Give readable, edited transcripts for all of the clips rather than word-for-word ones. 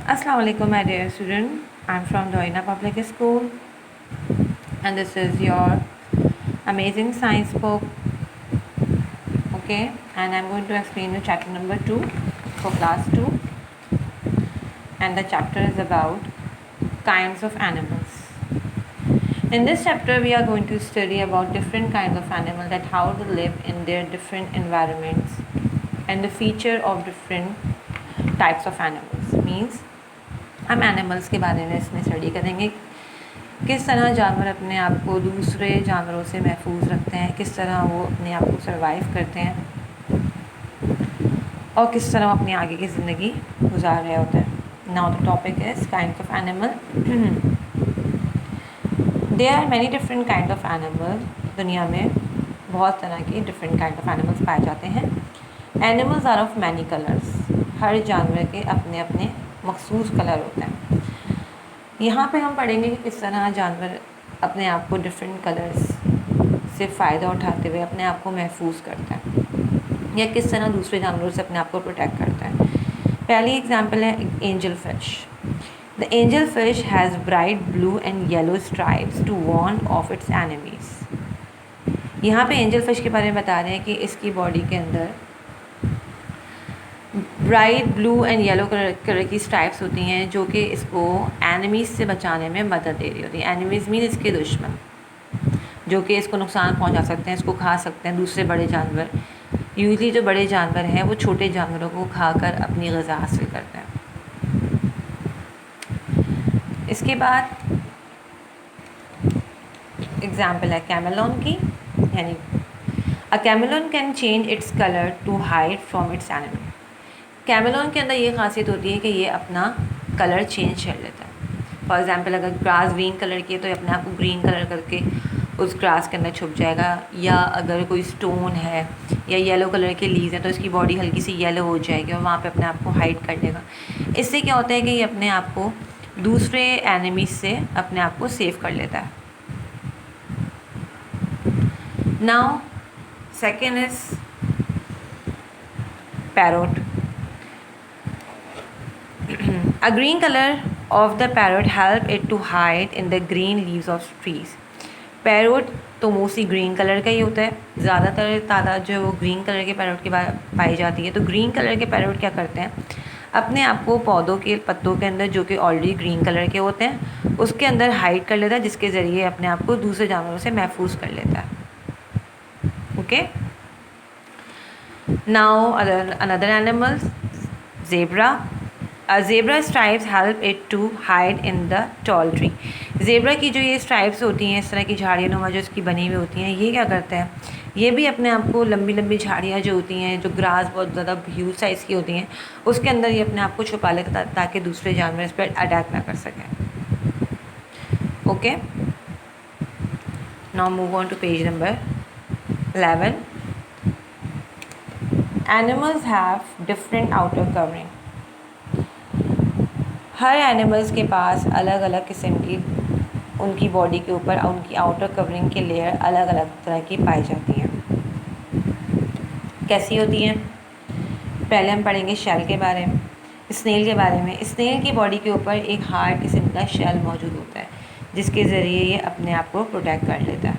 Assalamu alaikum, my dear student. I'm from Doina Public School, and this is your amazing science book. Okay, and I'm going to explain you chapter number 2 for class 2, and the chapter is about kinds of animals. In this chapter, we are going to study about different kinds of animals, that how to live in their different environments, and the feature of different types of animals. Means हम animals के बारे में इसमें study करेंगे, किस तरह जानवर अपने आप को दूसरे जानवरों से महफूज रखते हैं, किस तरह वो अपने आप को सर्वाइव करते हैं और किस तरह वो अपनी आगे की ज़िंदगी गुजार रहे होते हैं. Now the topic is kinds of animal. There are many different kind of animal. दुनिया में बहुत तरह के डिफरेंट काइंड ऑफ एनिमल्स पाए जाते हैं. Animals are of many colours. हर जानवर के अपने अपने मखसूस कलर होते हैं. यहाँ पे हम पढ़ेंगे कि किस तरह जानवर अपने आप को डिफरेंट कलर्स से फ़ायदा उठाते हुए अपने आप को महफूज करते हैं, या किस तरह दूसरे जानवरों से अपने आप को प्रोटेक्ट करते हैं. पहली एग्जांपल है angel fish. The angel fish has bright blue and yellow stripes to warn off its enemies. यहाँ पे एंजल फिश के बारे में बता रहे हैं कि इसकी बॉडी के अंदर bright blue and yellow colour की स्ट्राइप्स होती हैं, जो कि इसको एनिमीज़ से बचाने में मदद दे रही होती है. एनिमीज़ मीन इसके दुश्मन, जो कि इसको नुकसान पहुंचा सकते हैं, इसको खा सकते हैं. दूसरे बड़े जानवर, यूजली जो बड़े जानवर हैं वो छोटे जानवरों को खाकर अपनी ग़िज़ा हासिल करते हैं. इसके बाद एग्ज़ाम्पल है कैमेलोन की. यानी a chameleon can change its colour to hide from its enemy. Chameleon के अंदर ये खासियत होती है कि ये अपना कलर चेंज कर लेता है. फॉर एग्ज़ाम्पल अगर ग्रास ग्रीन कलर की है तो ये अपने आप को ग्रीन कलर करके उस ग्रास के अंदर छुप जाएगा. या अगर कोई स्टोन है या येलो कलर के लीव्स हैं तो इसकी बॉडी हल्की सी येलो हो जाएगी और वहाँ पे अपने आप को हाइड कर देगा. इससे क्या होता है कि ये अपने आप को दूसरे एनिमीज से अपने आप को सेव कर लेता है. Now second is parrot. A green color of the parrot help it to hide in the green leaves of trees. Parrot तो मोस्टली ग्रीन कलर का ही होता है. ज़्यादातर तादाद जो है वो ग्रीन कलर के पैरोट की पाई जाती है. तो ग्रीन कलर के पैरोट क्या करते हैं, अपने आप को पौधों के पत्तों के अंदर जो कि ऑलरेडी ग्रीन कलर के होते हैं उसके अंदर हाइड कर लेता है, जिसके ज़रिए अपने आप को दूसरे जानवरों से महफूज कर लेता है. Okay. Now another animal zebra. Zebra stripes help it to hide in the tall tree. Zebra की जो ये स्ट्राइप्स होती हैं, इस तरह की झाड़ियाँ नुमा जो इसकी बनी हुई होती हैं, ये क्या करते हैं, ये भी अपने आप को लंबी लंबी झाड़ियाँ जो होती हैं, जो ग्रास बहुत ज़्यादा ह्यूज साइज़ की होती हैं, उसके अंदर ये अपने आप को छुपा लेता ताकि दूसरे जानवर इस पर अटैक ना कर सकें. Okay. Now move on to page number 11. Animals have different outer covering. हर एनिमल्स के पास अलग अलग किस्म की उनकी बॉडी के ऊपर उनकी आउटर कवरिंग की लेयर अलग अलग तरह की पाई जाती हैं. कैसी होती हैं, पहले हम पढ़ेंगे शेल के बारे में, स्नेल के बारे में. स्नेल की बॉडी के ऊपर एक हार्ड किस्म का शेल मौजूद होता है, जिसके ज़रिए ये अपने आप को प्रोटेक्ट कर लेता है.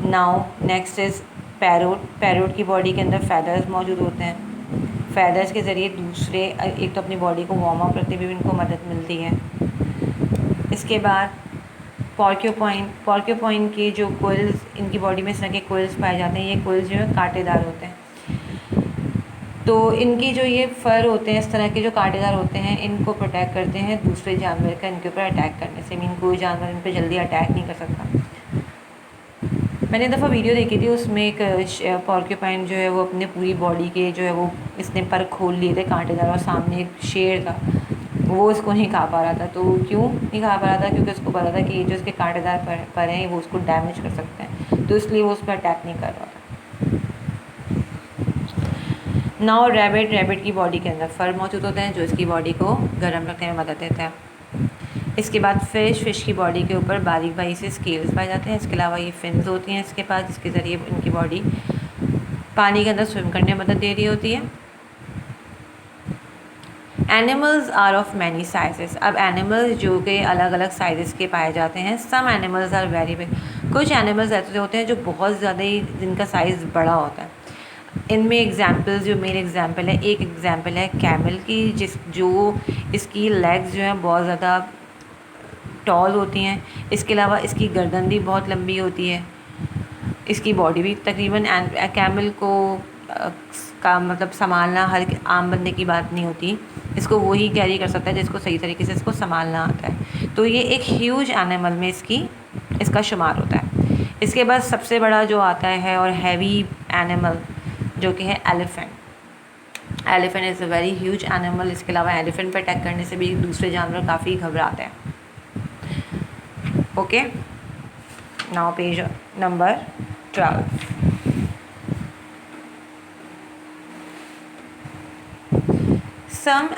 Now next is parrot. Parrot की बॉडी के अंदर फैदर्स मौजूद होते हैं. फैदर्स के ज़रिए दूसरे एक तो अपनी बॉडी को वार्म अप रखते हुए इनको मदद मिलती है. इसके बाद पॉर्क्यूपाइन के जो कोइल्स, इनकी बॉडी में इस तरह के कोइल्स पाए जाते हैं. ये कोइल्स जो है कांटेदार होते हैं. तो इनकी जो ये फ़र होते हैं, इस तरह के जो कांटेदार होते हैं, इनको प्रोटेक्ट करते हैं दूसरे जानवर का इनके ऊपर अटैक करने से. मीन कोई जानवर इन पर जल्दी अटैक नहीं कर सकता. मैंने एक दफ़ा वीडियो देखी थी, उसमें एक पॉर्क्यूपाइन जो है वो अपने पूरी बॉडी के जो है वो इसने पर खोल लिए थे कांटेदार, और सामने एक शेर था, वो इसको नहीं खा पा रहा था. तो क्यों नहीं खा पा रहा था, क्योंकि उसको पता था कि ये जो इसके कांटेदार पर हैं वो उसको डैमेज कर सकते हैं, तो इसलिए वो उस पर अटैक नहीं कर रहा था. नाउ रैबिट की बॉडी के अंदर फर मौजूद होते हैं जो इसकी बॉडी को गर्म रखने में मदद देते हैं. इसके बाद फ़िश की बॉडी के ऊपर बारीक बारीक से स्केल्स पाए जाते हैं. इसके अलावा ये फिन्स होती हैं इसके पास, जिसके ज़रिए इनकी बॉडी पानी के अंदर स्विम करने में मदद दे रही होती है. Animals are of many sizes. अब एनिमल्स जो कि अलग अलग साइजेस के पाए जाते हैं। Some animals are very big. कुछ एनिमल्स ऐसे होते हैं जो बहुत ज़्यादा ही जिनका साइज़ बड़ा होता है। इनमें एग्जांपल्स जो मेन एग्जांपल है, एक एग्जांपल है कैमल की, जो इसकी लेग्स जो हैं बहुत ज़्यादा टॉल होती हैं। इसके अलावा इसकी गर्दन भी बहुत लंबी होती है। इसकी बॉडी भी तकरीबन कैमल को का मतलब संभालना हर आम बंदे की बात नहीं होती। इसको वही कैरी कर सकता है जिसको सही तरीके से इसको संभालना आता है। तो ये एक ह्यूज एनिमल में इसका शुमार होता है। इसके बाद सबसे बड़ा जो आता है और हैवी एनिमल जो कि है elephant. Elephant is a very huge animal. इसके अलावा एलिफेंट पर अटैक करने से भी दूसरे जानवर काफ़ी घबराते हैं। Okay, now page number 12। Some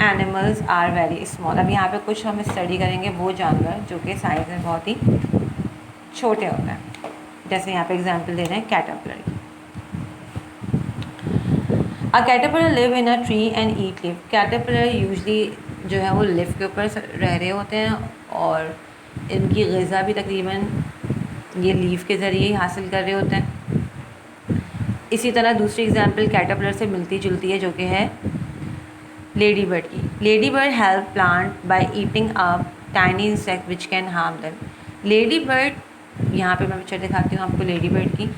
animals are very small. अब यहाँ पे कुछ हम स्टडी करेंगे वो जानवर जो कि साइज में बहुत ही छोटे होते हैं। जैसे यहाँ पे एग्जांपल दे रहे हैं कैटरपिलर की। A caterpillar live in a tree and eat leaf. Caterpillar usually जो है वो लीफ के ऊपर रह रहे होते हैं और इनकी ग़िज़ा भी तकरीबन ये लीफ के ज़रिए ही हासिल कर रहे होते हैं। इसी तरह दूसरी एग्जांपल कैटरपिलर से मिलती जुलती है जो कि है लेडी बर्ड की। Lady bird help plant by eating up tiny insect which can harm them. Lady bird, यहाँ पे मैं पिक्चर दिखाती हूँ आपको लेडी बर्ड की।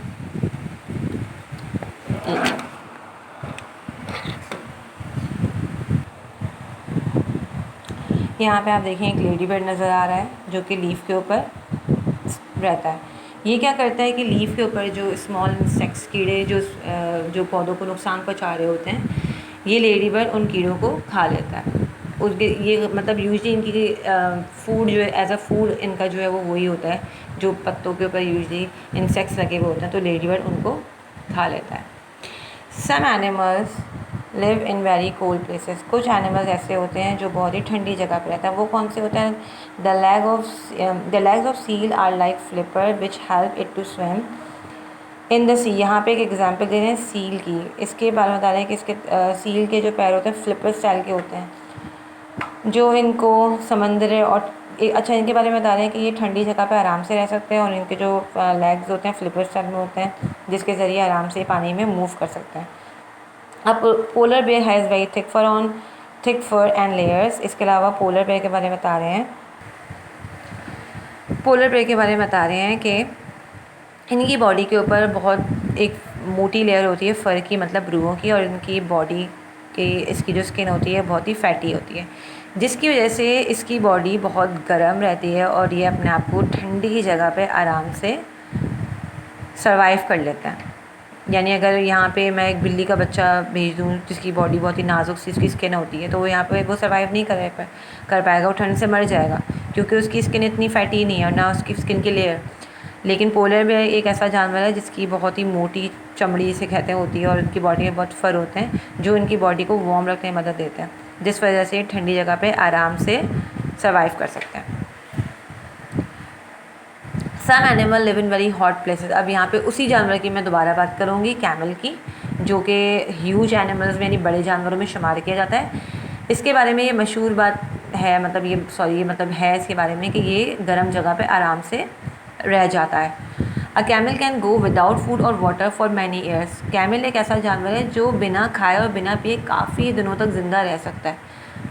यहाँ पे आप देखें एक लेडी बर्ड नज़र आ रहा है जो कि लीफ के ऊपर रहता है। ये क्या करता है कि लीफ के ऊपर जो स्मॉल इंसेक्ट्स कीड़े जो पौधों को नुकसान पहुँचा रहे होते हैं, ये लेडी बर्ड उन कीड़ों को खा लेता है। उसके ये मतलब यूजली इनकी फूड जो है एज अ फूड इनका जो है वो वही होता है जो पत्तों के ऊपर यूजली इंसेक्ट्स लगे हुए होते हैं, तो लेडी बर्ड उनको खा लेता है। Some animals live in very cold places. कुछ एनिमल्स ऐसे होते हैं जो बहुत ही ठंडी जगह पर रहते हैं। वो कौन से होते हैं? The legs of seal are like flipper which help it to swim in the sea. यहाँ पे एक एग्जांपल दे रहे हैं सील की। इसके बारे में बता रहे हैं कि इसके सील के जो पैर होते हैं फ्लिपर स्टाइल के होते हैं जो इनको समंदर और अच्छा इनके बारे में बता रहे हैं कि ये ठंडी जगह पे आराम से रह सकते हैं और इनके जो लेग्स होते हैं फ्लिपर स्टाइल में होते हैं जिसके ज़रिए आराम से पानी में मूव कर सकते हैं। अब polar bear has very thick fur and layers. इसके अलावा पोलर बेयर के बारे में बता रहे हैं कि इनकी बॉडी के ऊपर बहुत एक मोटी लेयर होती है फ़र की, मतलब रुओं की, और इनकी बॉडी की इसकी जो स्किन होती है बहुत ही फैटी होती है, जिसकी वजह से इसकी बॉडी बहुत गर्म रहती है और ये अपने आप को ठंडी जगह पे आराम से सरवाइव कर लेता है। यानी अगर यहाँ पे मैं एक बिल्ली का बच्चा भेज दूँ जिसकी बॉडी बहुत ही नाजुक सी उसकी स्किन होती है, तो वो यहाँ पे वो सर्वाइव नहीं कर पाएगा, वो ठंड से मर जाएगा क्योंकि उसकी स्किन इतनी फैटी नहीं है और ना उसकी स्किन की लेयर। लेकिन पोलर बेयर एक ऐसा जानवर है जिसकी बहुत ही मोटी चमड़ी से कहते हैं होती है और उनकी बॉडी में बहुत फर होते हैं जो इनकी बॉडी को वार्म रखने में मदद देते हैं, जिस वजह से ठंडी जगह पे आराम से सर्वाइव कर सकते हैं। Some animal live in very hot places. अब यहाँ पे उसी जानवर की मैं दोबारा बात करूँगी, कैमल की, जो कि ह्यूज एनिमल्स में यानी बड़े जानवरों में शुमार किया जाता है। इसके बारे में ये मशहूर बात है, मतलब है इसके बारे में कि ये गर्म जगह पे आराम से रह जाता है। A camel can go without food और water for many years. Camel एक ऐसा जानवर है जो बिना खाए और बिना पिए काफ़ी दिनों तक ज़िंदा रह सकता है।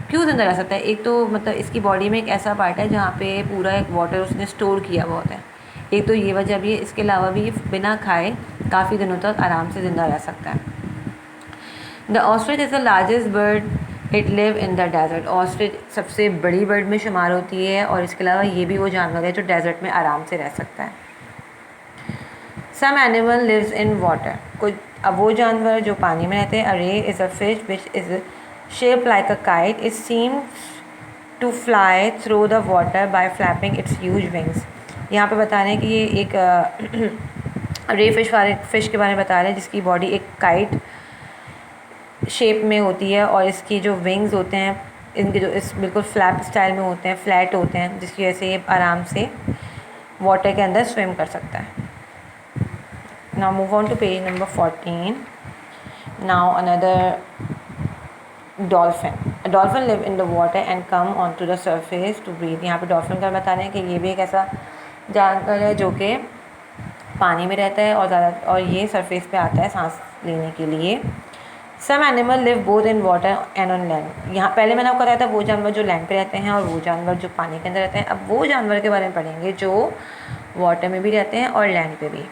क्यों ज़िंदा रह सकता है? एक तो मतलब इसकी बॉडी में एक ऐसा पार्ट है जहाँ पे पूरा एक वाटर उसने स्टोर किया हुआ होता है, एक तो ये वजह भी है। इसके अलावा भी बिना खाए काफ़ी दिनों तक आराम से ज़िंदा रह सकता है। The ostrich is the largest bird, it live in the desert. Ostrich सबसे बड़ी बर्ड में शुमार होती है और इसके अलावा ये भी वो जानवर है जो डेजर्ट में आराम से रह सकता है। Some animal lives in water. कुछ अब वो जानवर जो पानी में रहते हैं। A ray is a fish which is shape like a kite, it seems to fly through the water by flapping its huge wings. यहाँ पे बता रहे हैं कि ये एक रे फिश के बारे में बता रहे हैं जिसकी बॉडी एक काइट शेप में होती है और इसकी जो विंग्स होते हैं इनके जो इस बिल्कुल फ्लैप स्टाइल में होते हैं, फ्लैट होते हैं, जिसकी वजह से ये आराम से वाटर के अंदर स्विम कर सकता है। Now move on to page number 14। Now another dolphin. Dolphin live in the water and come on to the surface to breathe. यहाँ पे डॉल्फिन का बता रहे हैं कि ये भी एक ऐसा जानवर है जो कि पानी में रहता है और ये सरफेस पे आता है सांस लेने के लिए। Some animal live both in water and on land. यहाँ पहले मैंने आपको बताया था वो जानवर जो लैंड पे रहते हैं और वो जानवर जो पानी के अंदर रहते हैं। अब वो जानवर के बारे में पढ़ेंगे जो वाटर में भी रहते हैं और लैंड पे भी।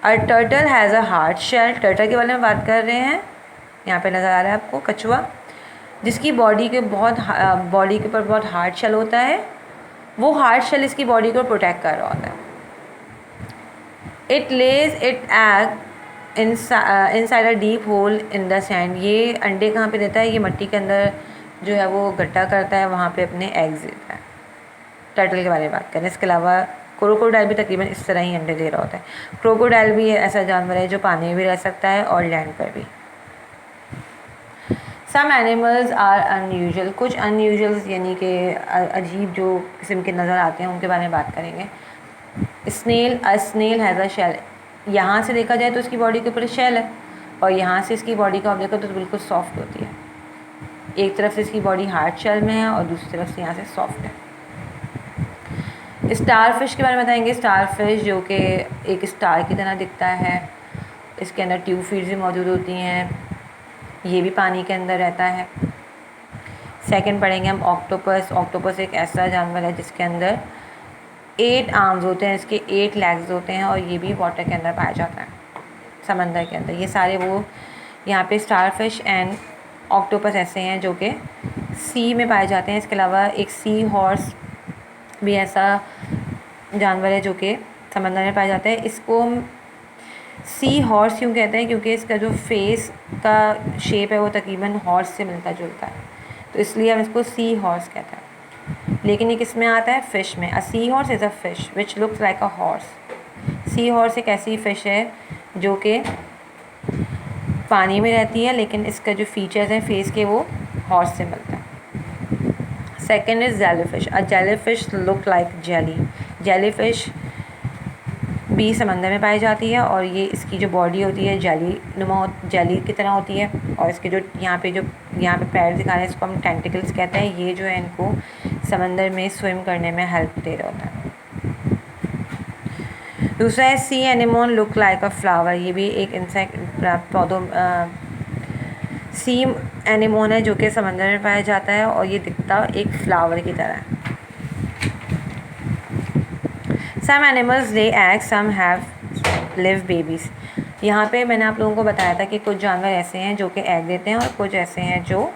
A turtle has a hard shell. Turtle के बारे में बात कर रहे हैं। यहाँ पे नज़र आ रहा है आपको कछुआ, जिसकी बॉडी के ऊपर बहुत हार्ड शेल होता है। वो हार्ड शेल इसकी बॉडी को प्रोटेक्ट कर रहा होता है। It Lay's it egg inside a deep whole in the sand. ये अंडे कहाँ पे देता है? ये मिट्टी के अंदर जो है वो गड्ढा करता है, वहाँ पे अपने एग्स देता है। टर्टल के बारे में बात करें। इसके अलावा क्रोकोडाइल भी तकरीबन इस तरह ही अंडे दे रहा होता है। क्रोकोडाइल भी ऐसा जानवर है जो पानी में भी रह सकता है और लैंड पर भी। Some animals are unusual. कुछ अनयूजुअल्स यानी कि अजीब जो किस्म के नज़र आते हैं उनके बारे में बात करेंगे। Snail has a shell. यहाँ से देखा जाए तो इसकी बॉडी के ऊपर शेल है और यहाँ से इसकी बॉडी को आप देखो तो बिल्कुल सॉफ्ट होती है। एक तरफ से इसकी बॉडी हार्ड शेल में है और दूसरी तरफ से यहाँ से सॉफ्ट है। स्टार फिश के बारे में बताएंगे। स्टार फिश जो कि एक स्टार की तरह दिखता है, इसके अंदर ट्यूब फीड्स भी मौजूद होती हैं, ये भी पानी के अंदर रहता है। सेकंड पढ़ेंगे हम ऑक्टोपस। ऑक्टोपस एक ऐसा जानवर है जिसके अंदर 8 आर्म्स होते हैं, इसके 8 लेग्स होते हैं और ये भी वाटर के अंदर पाया जाता है, समंदर के अंदर। ये सारे वो यहाँ पे स्टार फिश एंड ऑक्टोपस ऐसे हैं जो कि सी में पाए जाते हैं। इसके अलावा एक सी हॉर्स भी ऐसा जानवर है जो कि समंदर में पाया जाता है। इसको सी हॉर्स क्यों कहते हैं? क्योंकि इसका जो फेस का शेप है वो तकरीबन हॉर्स से मिलता जुलता है, तो इसलिए हम इसको सी हॉर्स कहते हैं। लेकिन ये किस में आता है? फ़िश में। A sea horse is a fish which looks like a horse. Sea horse एक ऐसी फ़िश है जो कि पानी में रहती है लेकिन इसका जो फीचर्स हैं फेस के वो हॉर्स से मिलता है। Second is jellyfish. A jellyfish look like jelly. Jellyfish भी समंदर में पाई जाती है और ये इसकी जो बॉडी होती है जेली की तरह होती है और इसके जो यहाँ पे पैर दिखा रहे हैं इसको हम टेंटिकल्स कहते हैं। ये जो है इनको समंदर में स्विम करने में हेल्प दे रहा होता है। दूसरा है सी एनिमोन लुक लाइक अ फ्लावर। ये भी एक इंसेक्ट पौधों सी एनिमोन है जो कि समंदर में पाया जाता है और ये दिखता एक फ्लावर की तरह है। Some animals lay egg, some have live babies. यहाँ पे मैंने आप लोगों को बताया था कि कुछ जानवर ऐसे हैं जो कि एग देते हैं और कुछ ऐसे हैं जो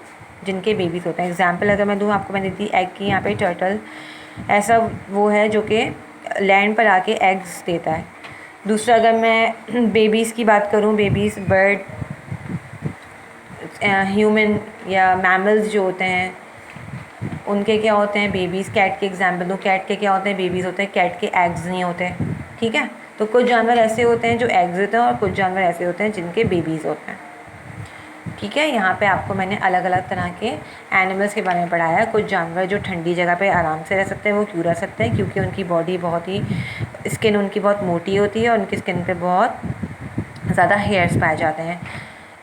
जिनके बेबीज़ होते हैं। एग्जाम्पल अगर मैं दूँ आपको, मैंने दी एग की। यहाँ पे टर्टल ऐसा वो है जो कि लैंड पर आके एग्स देता है। दूसरा अगर मैं बेबीज़ की बात करूँ, बेबीज़ बर्ड, ह्यूमन या मैमल्स जो होते हैं उनके क्या होते हैं? बेबीज़। कैट के एग्जाम्पल दूँ, कैट के क्या होते हैं? बेबीज़ होते हैं। कैट के एग्स नहीं होते, ठीक है। तो कुछ जानवर ऐसे होते हैं जो एग्स देते हैं और कुछ जानवर ऐसे होते हैं जिनके बेबीज़ होते हैं, ठीक है। यहाँ पे आपको मैंने अलग अलग तरह के एनिमल्स के बारे में पढ़ाया। कुछ जानवर जो ठंडी जगह पे आराम से रह सकते हैं वो क्यों रह सकते हैं? क्योंकि उनकी बॉडी बहुत ही स्किन उनकी बहुत मोटी होती है और उनकी स्किन पे बहुत ज़्यादा हेयर्स पाए जाते हैं,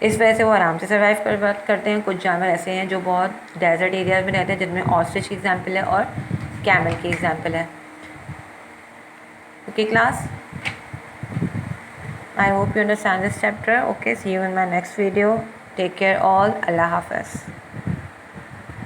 इस वजह से वो आराम से सर्वाइव करते हैं। कुछ जानवर ऐसे हैं जो बहुत डेजर्ट एरियाज में रहते हैं जिनमें ऑस्ट्रिच की एग्जाम्पल है और कैमल की एग्जाम्पल है। Okay class, I hope you understand this chapter. Okay, see you in my next video. Take care all. Allah Hafiz.